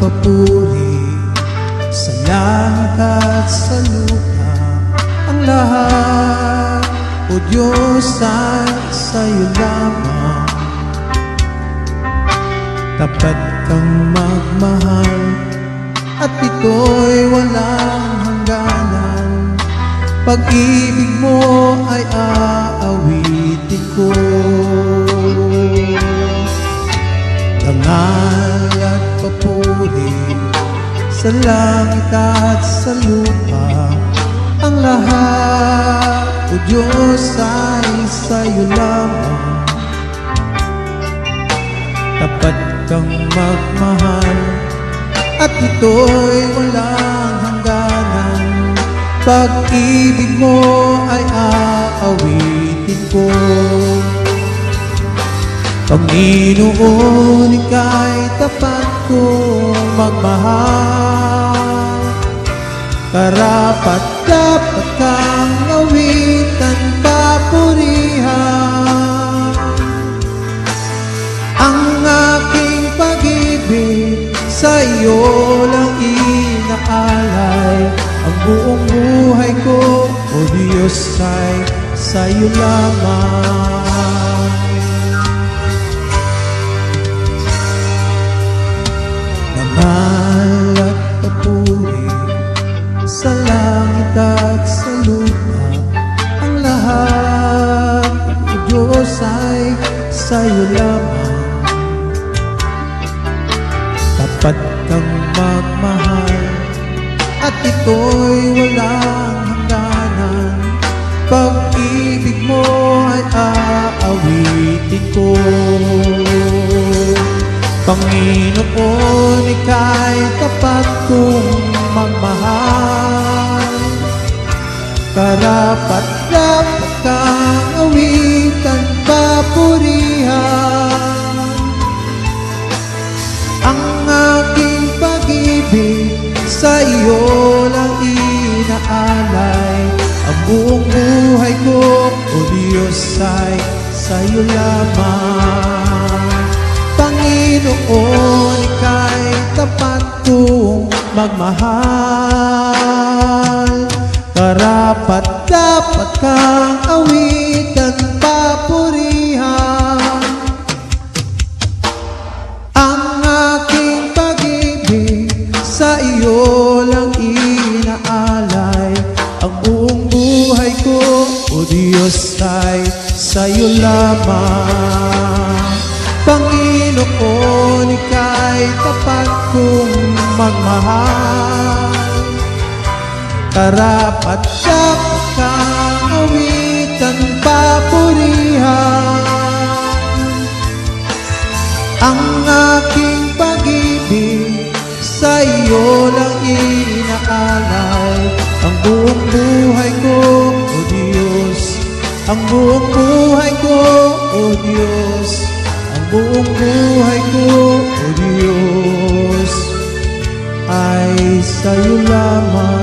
papuri sa langit at sa lupa. Ang lahat, O Diyos, ay sa'yo lamang. Tapat kang magmahal at ito'y walang hangganan. Pag-ibig mo ay aawitin ko. Dangal at papuri sa langit at sa lupa. Ang lahat, O Diyos, ay sa'yo lamang. Tapat kang magmahal at ito'y walang hangganan. Pag-ibig mo ay aawitin ko. Panginoon, Ika'y tapat kong magmahal. Karapat-dapat kang awitan, papurihan. Ang aking pag-ibig sa iyo lang inaalay. Ang buong buhay ko, O Diyos, ay sa iyo lamang. Dangal at papuri sa langit at sa lupa. Ang lahat, O Diyos, ay sa iyo lamang. Tapat kang magmahal at ito'y walang hangganan. Pag-ibig mo ay aawitin ko. Panginoon, Ika'y tapat kong magmahal. Karapat-dapat kang awitan, papurihan. Ang aking pag-ibig sa iyo lang inaalay. Ang buong buhay ko, O Diyos, ay sa iyo lamang. Panginoon, Ika'y tapat kong magmahal. Karapat-dapat kang awitan, papurihan. Ang aking pag-ibig sa iyo lang inaalay. Ang buong buhay ko, O Diyos, ay sa iyo lamang. Panginoon, Ika'y tapat kong magmahal. Karapat-dapat kang awitan, papurihan. Ang aking pag-ibig sa iyo lang inaalay. Ang buong buhay ko, O Diyos, ang buong buhay ko, O Diyos, ang buong buhay ko, O Diyos, ay sa iyo lamang.